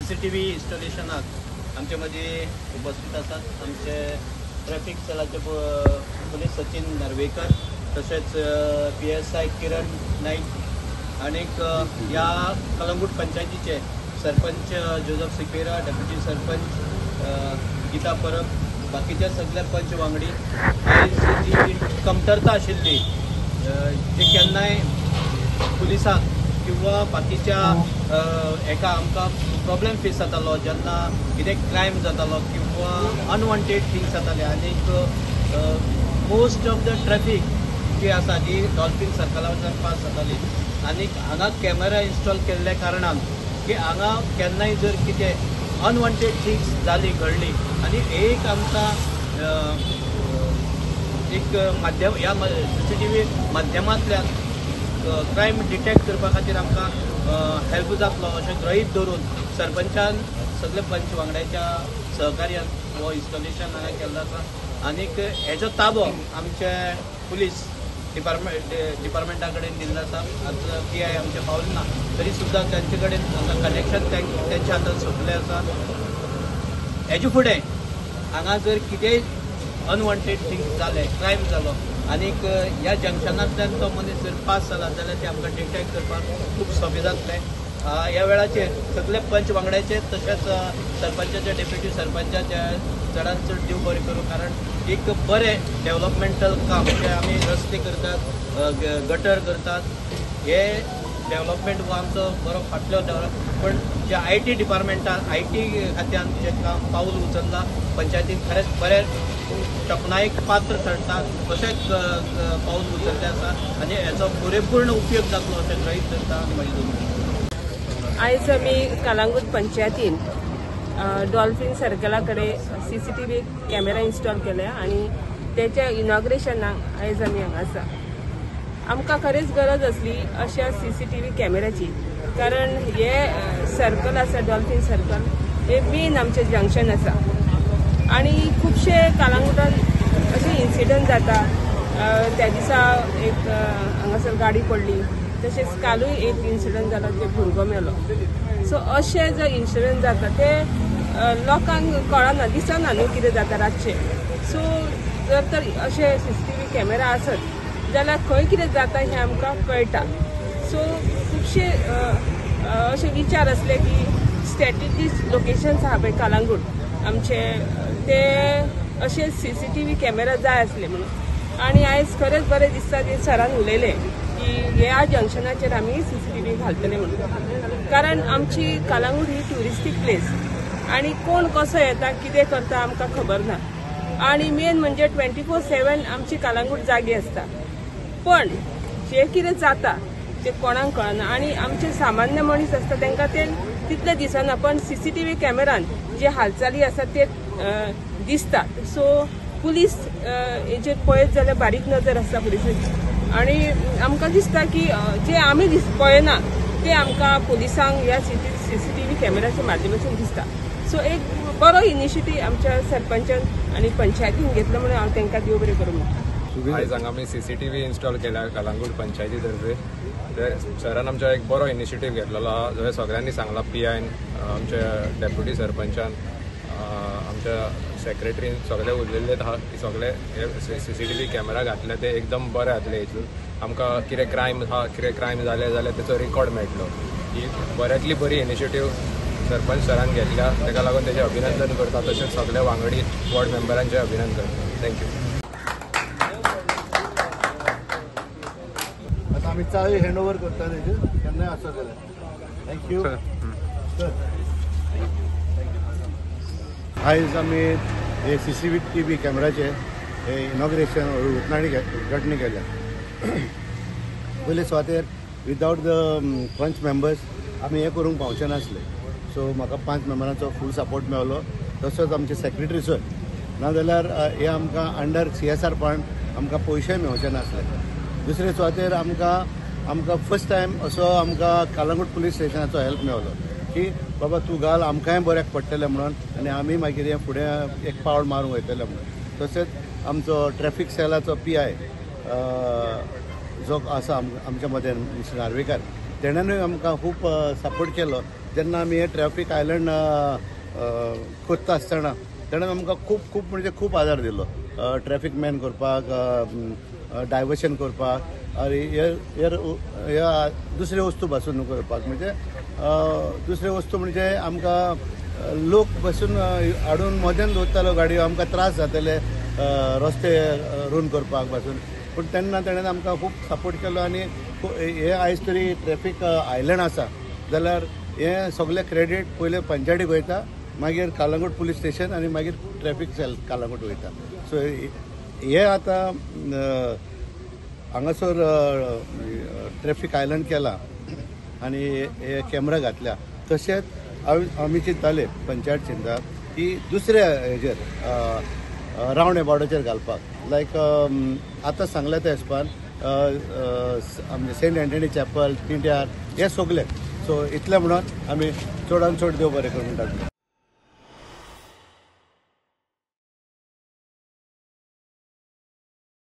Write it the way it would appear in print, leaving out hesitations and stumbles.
CCTV इन्स्टॉलेशनाक आमचे मदीं उपस्थित आसात आमचे ट्रॅफिक सेलाचे पोलीस सचिन नार्वेकर, तसेच PSI किरण नाईक आनीक ह्या कलंगूट पंचायतीचे सरपंच जोसेफ सिक्वेरा, डेप्युटी सरपंच गीता परब, बाकीचे सगळे पंच वांगडी आयज जी कमतरता आशिल्ली जे केन्नाय पुलिसाक किंवा बाकीच्या एका आमकां प्रॉब्लेम फेस जातालो जेन्ना कितें क्रायम जातालो किंवा अनवॉन्टेड थिंग्स जाताले आनीक मोस्ट ऑफ द ट्रॅफिक जी आसा ती डॉल्फिन सर्कलाच्यान पास जाताली आनीक हांगा कॅमेरा इन्स्टॉल केल्ल्या कारणान की हांगा केन्नाय जर कितें अनवॉन्टेड थिंग्स जाली घडली आनी एक आमकां एक माध्यम ह्या CCTV माध्यमांतल्यान क्रायम डिटेक्ट करपा खातीर आमकां हेल्प जातलो अशें गृहीत धरून सरपंचान सगळे पंच वांगड्याच्या सहकार्यान हो इन्स्टॉलेशन हांगा केल्लो आसा आनीक हेजो ताबो आमचे पुलीस डिपार्टमेंटा कडेन दिल्लो आसा. आतां PI आमचे पावले ना तरी सुद्दां तांचे कडेन कनेक्शन तेंच्या हातांत सोपलें आसा. हेजे फुडें हांगा जर कितेंय अनवॉन्टेड थिंग्स जाले क्रायम जालो आनीक ह्या जंक्शनांतल्यान तो मनीस जर पास जाला जाल्यार ते आमकां डिटेक्ट करपाक खूब सोंपें जातलें. ह्या वेळाचेर सगळे पंच वांगड्याचे तशेंच सरपंचाचे डेप्युटी सरपंचाचे चडांत चड देव बरें करूं कारण एक बरें डेव्हलपमेंटल काम जे आमी रस्ते करतात गटर करतात हे डेव्हलपमेंट हो आमचो बरो फाटलो पण जे IT डिपार्टमेंटान IT खात्यान जे काम पाऊल उचलला पंचायतीन खरेंच बरें तपनायक पात्र ठरता अशेंच पाऊल उचललें आसा आनी हेचो पुरेपूर्ण उपयोग जातलो अशें गृहीत धरता म्हाजी. आयज आमी कलंगूट पंचायतीन डॉल्फिन सर्कला कडेन CCTV कॅमेरा इन्स्टॉल केल्या आनी तेच्या इनॉग्रेशनाक आयज आमी हांगा आसा. आमकां खरेंच गरज आसली अशा CCTV कॅमेराची कारण हे सर्कल आसा डॉल्फिन सर्कल हे मेन आमचें जंक्शन आसा आनी खुबशे कलंगूटान अशे इन्सिडंट जाता. त्या दिसा एक हांगासर गाडी पडली तशेंच कालूय एक इन्सिडंट जालो जे भुरगो मेलो. सो अशे जे इन्सिडंट जाता ते लोकांक कळना दिसना न्हू कितें जाता रातचे. सो जर तर अशे CCTV कॅमेरा आसत जाल्यार खंय कितें जाता हें आमकां कळटा. सो खुबशे अशे विचार आसले की स्ट्रॅटेजीक लोकेशन्स आहा पळय कलंगूट आमचे ते अशे CCTV कॅमेरा जाय आसले म्हणून आनी आयज खरेंच बरें दिसता की सरान उलयलें की ह्या जंक्शनाचेर आमी CCTV घालतले म्हणून कारण आमची कलंगूट ही ट्युरिस्टीक प्लेस आनी कोण कसो येता कितें करता आमकां खबर ना आनी मेन म्हणजे 24/7 आमची कलंगूट जागी आसता पण जे कितें जाता ते कोणाक कळना आनी आमचे सामान्य मनीस आसता तांकां ते तितलें दिसना पण CCTV कॅमेरान जे हालचाली आसा ते दिसतात. सो पुलीस हेचेर पळयत जाल्यार बारीक नजर आसता पुलिसाची आनी आमकां दिसता की जे आमी पळयना ते आमकां पुलिसांक ह्या CCTV कॅमेराच्या माध्यमांतल्यान दिसता. सो एक बरो इनिशिएटीव आमच्या सरपंचान आनी पंचायतीन घेतलो म्हणून हांव तांकां देव बरें करूं म्हणटा. आयज हांगा आमी CCTV इन्स्टॉल केल्या कलंगूट पंचायती तर्फे. सरान आमच्या एक बरो इनिशिएटीव घेतलेलो आहा जो सगळ्यांनी सांगला PIन आमच्या डेप्युटी सरपंचान आमच्या सेक्रेटरीन सगळे उरलेले आहा की सगळे CCTV कॅमेरा घातले ते एकदम बरे जातले. हेतून आमकां कितें क्रायम आहा कितें क्रायम जाले जाल्यार तेचो रिकॉर्ड मेळटलो. ही बऱ्यांतली बरी इनिशिएटीव सरपंच सरान घेतल्या ताका लागून तेजें अभिनंदन करता तशेंच सगळे वांगडी वॉर्ड मेंबरांचें अभिनंदन करता. थँक्यू. आता आम्ही चावी हँडओव्हर करता तेजे केन्नाय आसा जाल्यार. थँक्यू. आयज आमी हे CCTV कॅमेराचे हे इनॉग्रेशन उद्घाटणी केल्या. पयले सुवातेर विदाउट द पंच मेंबर्स आमी हे करूंक पावचे नासले. सो म्हाका 5 मेंबरांचो फूल सपोर्ट मेळ्ळो तसोच आमचे सेक्रेटरी सर नाजाल्यार हे आमकां अंडर CSR फंड आमकां पयशे मेळचे नासले. दुसरे सुवातेर आमकां फर्स्ट टायम असो आमकां कलंगूट पुलीस स्टेशनाचो हेल्प मेळ्ळो की बाबा तूं घाल आमकांय बऱ्याक पडटलें म्हणून आनी आमी मागीर हें फुडें एक पावल मारूंक वयतले म्हणून. तशेंच आमचो ट्रॅफिक सेलाचो PI जो आसा आमच्या मदें मिस्टर नार्वेकर तेणेनूय आमकां खूब सपोर्ट केलो जेन्ना आमी हे ट्रॅफीक आयलंड कोत्ता आसतना ताणें आमकां खूब म्हणजे खूब आदार दिलो ट्रॅफीक मॅन करपाक डायवर्शन करपाक आनी ह्या दुसरे वस्तू पासून करपाक म्हणजे दुसरे वस्तू म्हणजे आमकां लोक बसून हाडून मदें दवरतालो गाडयो आमकां त्रास जाताले रस्ते रन करपाक पासून पूण तेन्ना ताणें आमकां खूब सपोर्ट केलो आनी हे आयज तरी ट्रॅफीक आयलंड आसा जाल्यार हे सगळे क्रेडीट पयले पंचायतीक वयता मागीर कालांगूट पुलीस स्टेशन आनी मागीर ट्रॅफीक सेल कालांगूट वयता सो हे आतां हांगासर ट्रॅफीक आयलंड केला आनी हे कॅमेरा घातल्या तशेंच आमी चिंतताले पंचायत चिंता की दुसऱ्या हेजेर रावंड अबावटाचेर घालपाक लायक आतां सांगल्या त्या हिसपान आमचे सेंट एंटनी चॅपल पिंट्यार हे सगळे सो इतले म्हणून आमी चडान चड देव बरें करून म्हणटात.